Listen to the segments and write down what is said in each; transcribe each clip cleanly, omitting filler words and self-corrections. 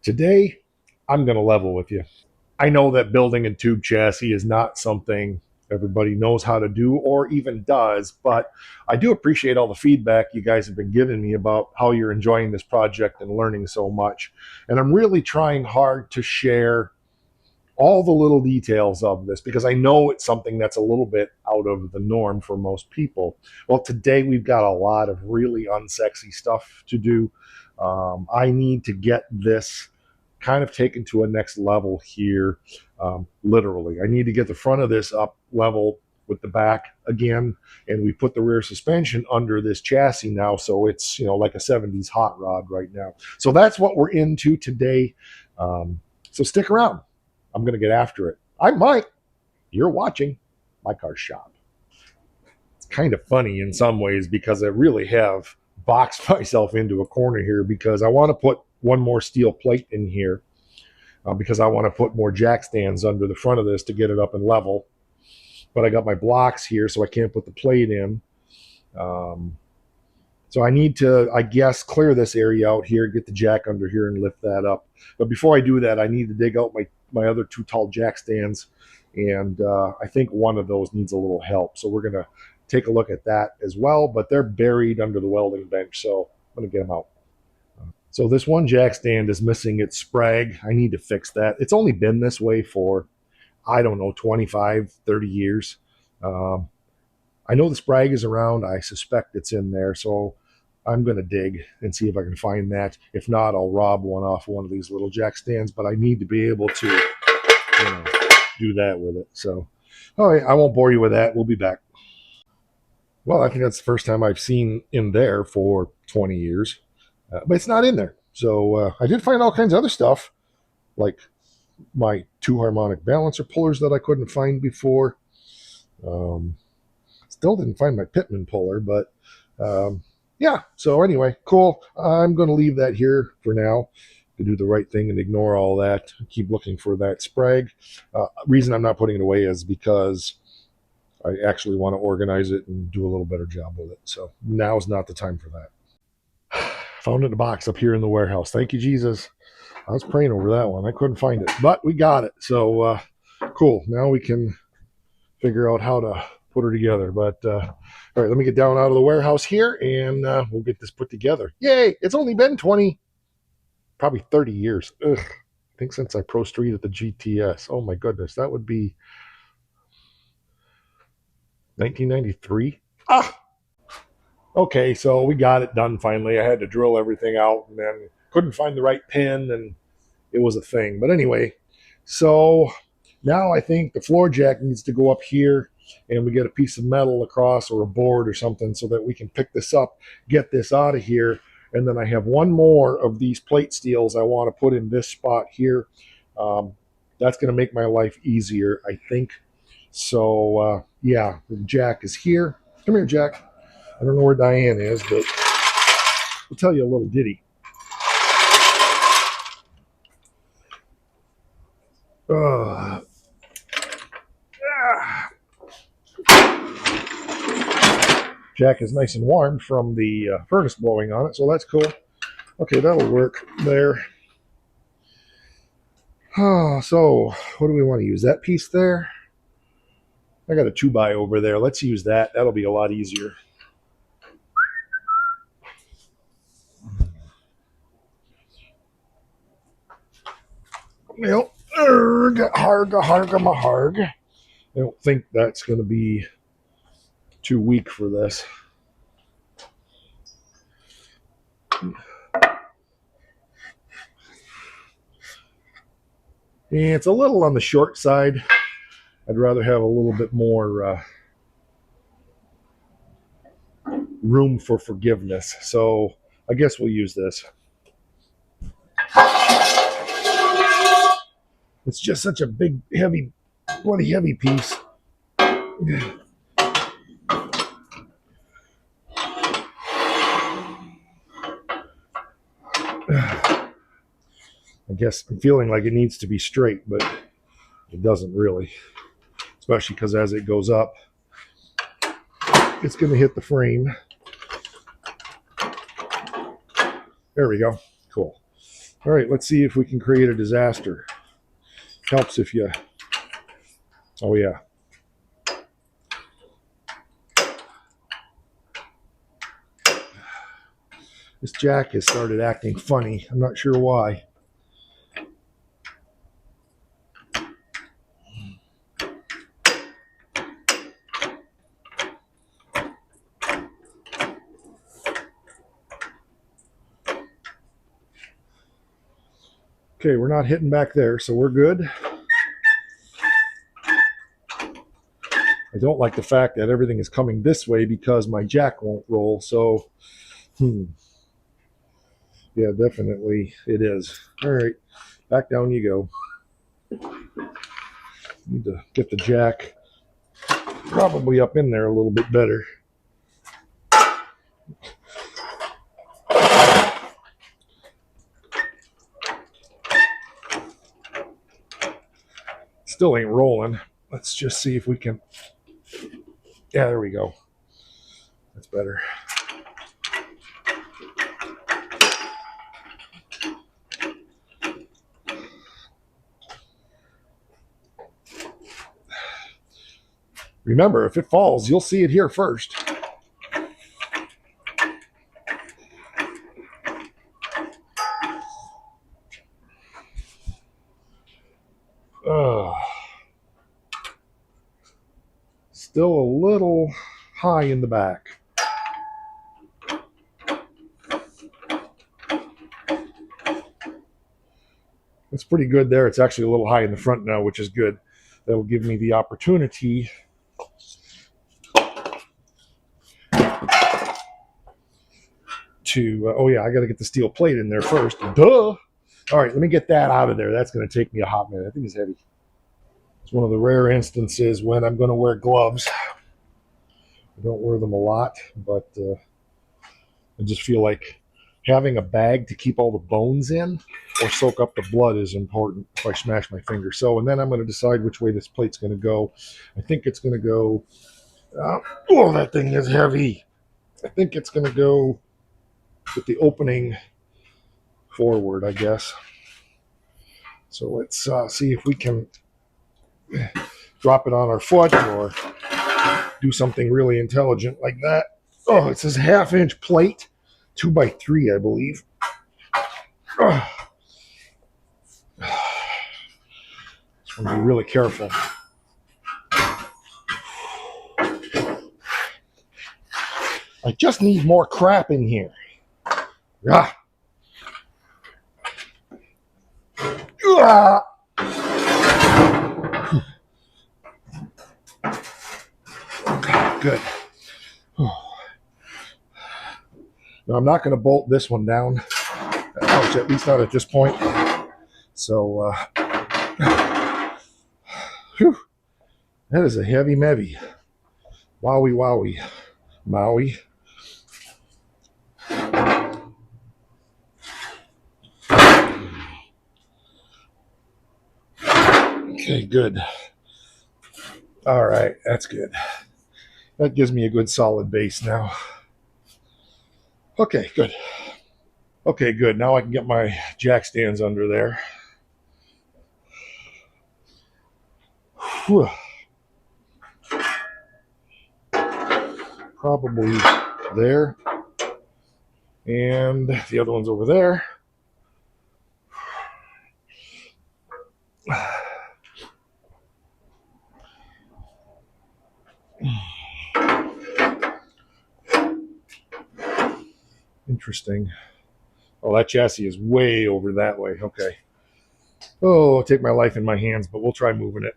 Today, I'm going to level with you. I know that building a tube chassis is not something everybody knows how to do or even does, but I do appreciate all the feedback you guys have been giving me about how you're enjoying this project and learning so much. And I'm really trying hard to share all the little details of this because I know it's something that's a little bit out of the norm for most people. Well, today we've got a lot of really unsexy stuff to do. I need to get this kind of taken to a next level here. Literally, I need to get the front of this up level with the back again, and we put the rear suspension under this chassis now, so it's like a 70s hot rod right now. So that's what we're into today. So stick around. I'm going to get after it. I'm Mike. You're watching My Car Shop. It's kind of funny in some ways because I really have boxed myself into a corner here because I want to put one more steel plate in here because I want to put more jack stands under the front of this to get it up and level. But I got my blocks here, so I can't put the plate in. So I need to, I guess, clear this area out here, get the jack under here and lift that up. But before I do that, I need to dig out my other two tall jack stands. And I think one of those needs a little help. So we're going to take a look at that as well. But they're buried under the welding bench, so I'm going to get them out. So this one jack stand is missing its sprag. I need to fix that. It's only been this way for, I don't know, 25, 30 years. I know the sprag is around. I suspect it's in there. So I'm going to dig and see if I can find that. If not, I'll rob one off one of these little jack stands, but I need to be able to do that with it. So, all right, I won't bore you with that. We'll be back. Well, I think that's the first time I've seen in there for 20 years, but it's not in there. So I did find all kinds of other stuff, like my two harmonic balancer pullers that I couldn't find before. Still didn't find my Pitman puller, but yeah. So anyway, cool. I'm going to leave that here for now to do the right thing and ignore all that. Keep looking for that sprag. Reason I'm not putting it away is because I actually want to organize it and do a little better job with it. So now is not the time for that. Found it in a box up here in the warehouse. Thank you, Jesus. I was praying over that one. I couldn't find it, but we got it. So cool. Now we can figure out how to put her together. But all right, let me get down out of the warehouse here and we'll get this put together. Yay! It's only been 20, probably 30 years. Ugh. I think since I Pro Street at the GTS. Oh my goodness, that would be 1993. Ah! Okay, so we got it done finally. I had to drill everything out and then couldn't find the right pin and it was a thing. But anyway, so now I think the floor jack needs to go up here and we get a piece of metal across or a board or something so that we can pick this up, get this out of here. And then I have one more of these plate steels I want to put in this spot here. That's going to make my life easier, I think. So yeah, the jack is here. Come here, Jack. I don't know where Diane is, but I'll tell you a little ditty. Jack is nice and warm from the furnace blowing on it, so that's cool. Okay, that'll work there. So what do we want to use? That piece there? I got a 2x over there. Let's use that. That'll be a lot easier. Yep. Harg. I don't think that's going to be too weak for this. Yeah, it's a little on the short side. I'd rather have a little bit more room for forgiveness. So I guess we'll use this. It's just such a big, heavy, bloody heavy piece. I guess I'm feeling like it needs to be straight, but it doesn't really. Especially because as it goes up, it's going to hit the frame. There we go. Cool. All right, let's see if we can create a disaster. Helps if you... Oh, yeah. This jack has started acting funny. I'm not sure why. Okay, we're not hitting back there, so we're good. I don't like the fact that everything is coming this way because my jack won't roll, so... Yeah, definitely it is. All right, back down you go. Need to get the jack probably up in there a little bit better. Still ain't rolling. Let's just see if we can... Yeah, there we go. That's better. Remember, if it falls, you'll see it here first. Still a little high in the back. It's pretty good there. It's actually a little high in the front now, which is good. That'll give me the opportunity to... oh, yeah, I got to get the steel plate in there first. Duh! All right, let me get that out of there. That's going to take me a hot minute. I think it's heavy. It's one of the rare instances when I'm going to wear gloves. I don't wear them a lot, but I just feel like having a bag to keep all the bones in or soak up the blood is important if I smash my finger. So, and then I'm going to decide which way this plate's going to go. I think it's going to go... oh, that thing is heavy. I think it's going to go with the opening forward, I guess. So let's see if we can drop it on our foot or do something really intelligent like that. Oh, it says 1/2-inch plate, 2x3, I believe. Oh. Just want to be really careful. I just need more crap in here. Ah. Ah. Good. Now, I'm not going to bolt this one down, at least not at this point. So, whew, that is a heavy mevy. Wowie, wowie, Maui. Okay, good. All right, that's good. That gives me a good solid base now. Okay, good. Okay, good. Now I can get my jack stands under there. Whew. Probably there. And the other one's over there. Interesting. Oh, that chassis is way over that way. Okay. Oh, I'll take my life in my hands, but we'll try moving it.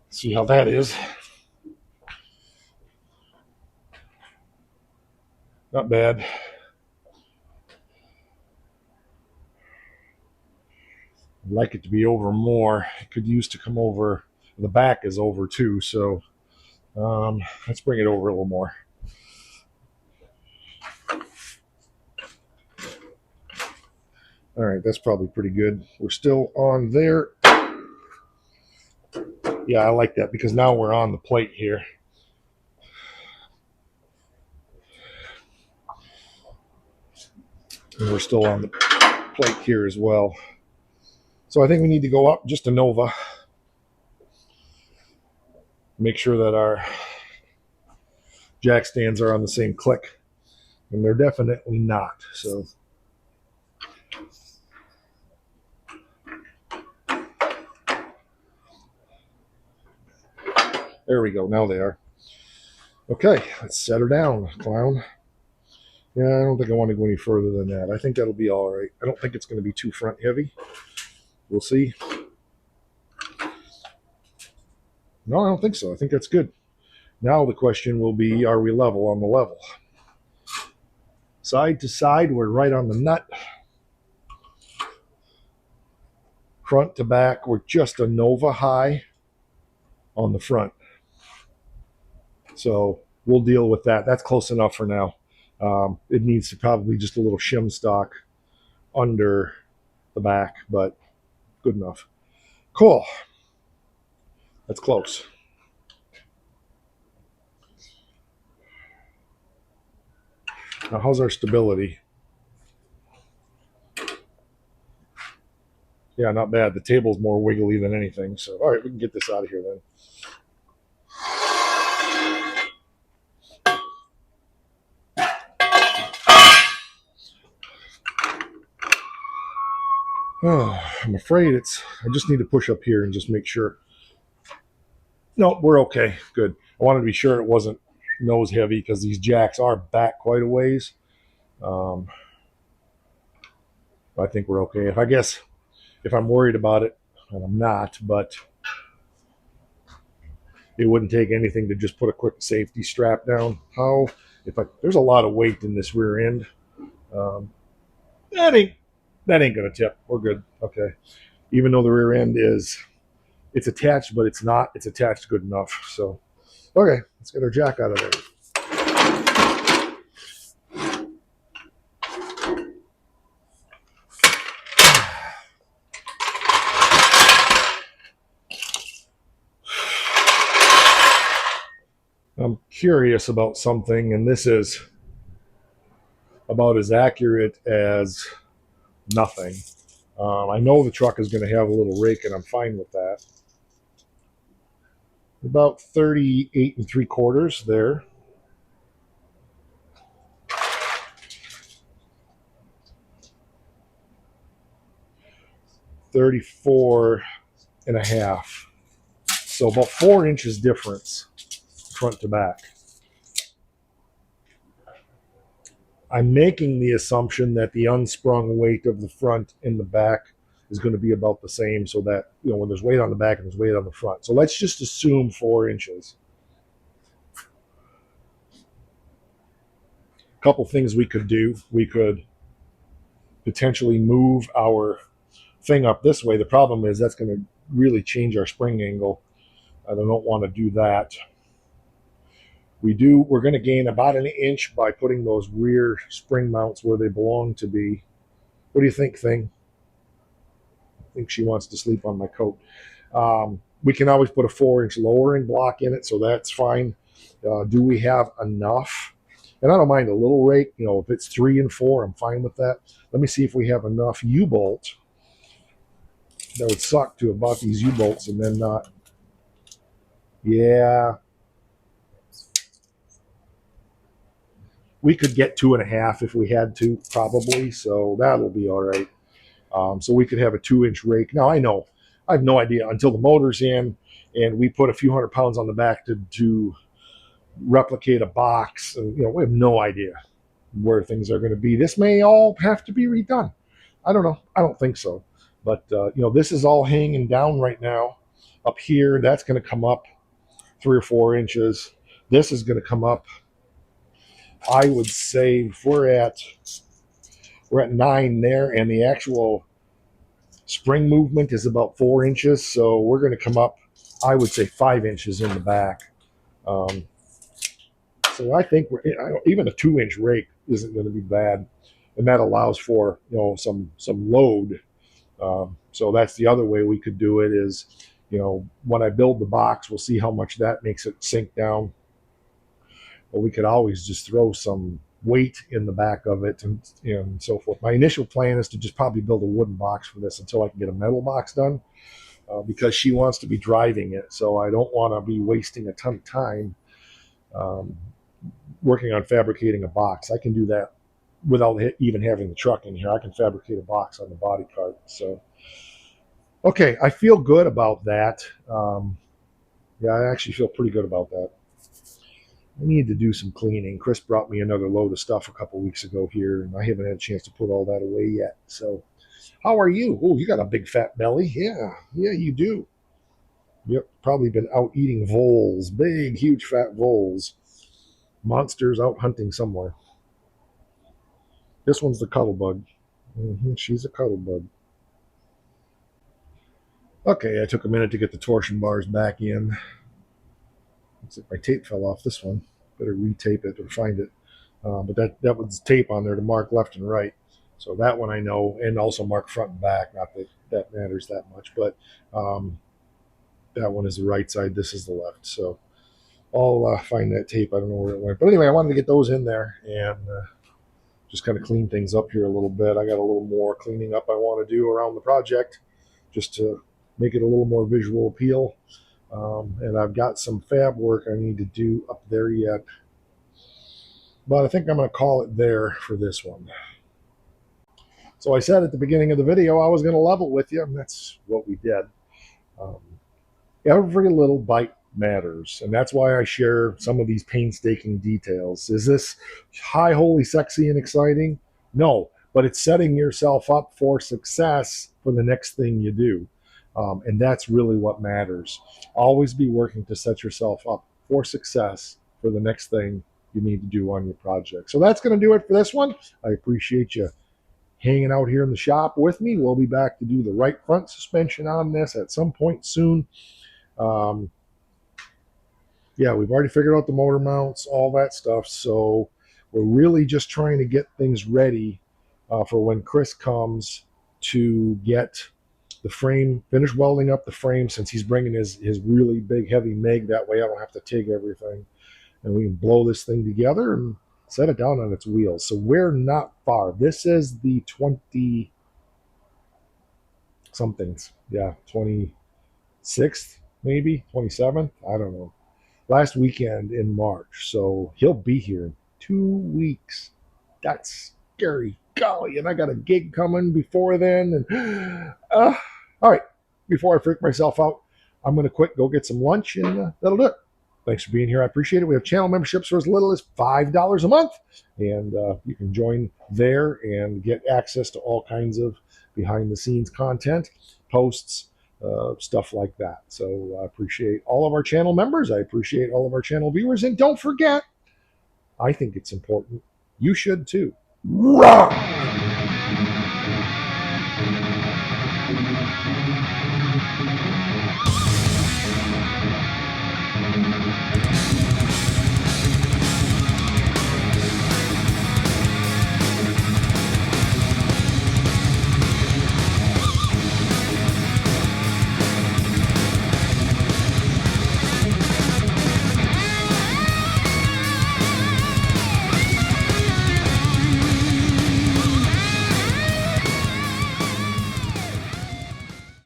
See how that is. Not bad. I'd like it to be over more. It could use to come over. The back is over too, so let's bring it over a little more. All right, that's probably pretty good. We're still on there. Yeah, I like that because now we're on the plate here. And we're still on the plate here as well. So I think we need to go up just a Nova. Make sure that our jack stands are on the same click. And they're definitely not. So there we go. Now they are. Okay, let's set her down, clown. Yeah, I don't think I want to go any further than that. I think that'll be all right. I don't think it's going to be too front heavy. We'll see. No, I don't think so. I think that's good. Now the question will be, are we level on the level? Side to side, we're right on the nut. Front to back, we're just a Nova high on the front. So we'll deal with that. That's close enough for now. It needs to probably just a little shim stock under the back, but good enough. Cool. That's close. Now, how's our stability? Yeah, not bad. The table's more wiggly than anything. So, all right, we can get this out of here then. Oh, I'm afraid I just need to push up here and just make sure. No, we're okay. Good. I wanted to be sure it wasn't nose heavy because these jacks are back quite a ways. I think we're okay. If I'm worried about it, and I'm not, but it wouldn't take anything to just put a quick safety strap down. There's a lot of weight in this rear end. Um, that ain't gonna tip. We're good. Okay. Even though the rear end it's attached, but it's attached good enough. So okay, let's get our jack out of there. I'm curious about something, and this is about as accurate as nothing. I know the truck is going to have a little rake, and I'm fine with that. About 38 3/4 there. 34.5. So about 4 inches difference front to back. I'm making the assumption that the unsprung weight of the front and the back is going to be about the same, so that when there's weight on the back and there's weight on the front. So let's just assume 4 inches. A couple things we could do. We could potentially move our thing up this way. The problem is that's going to really change our spring angle. I don't want to do that. We're going to gain about an inch by putting those rear spring mounts where they belong to be. What do you think, Thing? I think she wants to sleep on my coat. We can always put a 4-inch lowering block in it, so that's fine. Do we have enough? And I don't mind a little rake. If it's 3 and 4, I'm fine with that. Let me see if we have enough U-bolts. That would suck to have bought these U-bolts and then not. Yeah. We could get 2.5 if we had to, probably. So that'll be all right. So we could have a 2-inch rake. Now, I have no idea until the motor's in and we put a few hundred pounds on the back to replicate a box. And, we have no idea where things are going to be. This may all have to be redone. I don't know. I don't think so. But, this is all hanging down right now. Up here, that's going to come up 3 or 4 inches. This is going to come up. I would say we're at 9 there, and the actual spring movement is about 4 inches. So we're going to come up, I would say, 5 inches in the back. So I think even a 2-inch rake isn't going to be bad. and that allows for some load. So that's the other way we could do it is, when I build the box, we'll see how much that makes it sink down. But we could always just throw some weight in the back of it and so forth. My initial plan is to just probably build a wooden box for this until I can get a metal box done, because she wants to be driving it. So I don't want to be wasting a ton of time um, working on fabricating a box. I can do that without even having the truck in here. I can fabricate a box on the body part. So, okay, I feel good about that. Yeah, I actually feel pretty good about that. I need to do some cleaning. Chris brought me another load of stuff a couple weeks ago here, and I haven't had a chance to put all that away yet. So, how are you? Oh, you got a big fat belly. Yeah, you do. Yep, probably been out eating voles, big, huge, fat voles. Monsters out hunting somewhere. This one's the cuddle bug. She's a cuddle bug. Okay, I took a minute to get the torsion bars back in. Looks like my tape fell off this one. Better retape it or find it. But that was tape on there to mark left and right. So that one I know, and also mark front and back. Not that that matters that much, but that one is the right side. This is the left. So I'll find that tape. I don't know where it went. But anyway, I wanted to get those in there and just kind of clean things up here a little bit. I got a little more cleaning up I want to do around the project just to make it a little more visual appeal. And I've got some fab work I need to do up there yet. But I think I'm going to call it there for this one. So I said at the beginning of the video I was going to level with you, and that's what we did. Um, every little bite matters, and that's why I share some of these painstaking details. Is this high, holy, sexy, and exciting? No, but it's setting yourself up for success for the next thing you do. And that's really what matters. Always be working to set yourself up for success for the next thing you need to do on your project. So that's going to do it for this one. I appreciate you hanging out here in the shop with me. We'll be back to do the right front suspension on this at some point soon. Um, yeah, we've already figured out the motor mounts, all that stuff. So we're really just trying to get things ready for when Chris comes to get the frame, finish welding up the frame, since he's bringing his really big heavy MIG. That way I don't have to TIG everything. And we can blow this thing together and set it down on its wheels. So we're not far. This is the 20 somethings. Yeah, 26th, maybe 27th. I don't know. Last weekend in March. So he'll be here in 2 weeks. That's scary. Golly, and I got a gig coming before then. And all right, before I freak myself out, I'm going to quit, go get some lunch, and that'll do it. Thanks for being here. I appreciate it. We have channel memberships for as little as $5 a month, and you can join there and get access to all kinds of behind-the-scenes content, posts, stuff like that. So I appreciate all of our channel members. I appreciate all of our channel viewers. And don't forget, I think it's important. You should too. Rock!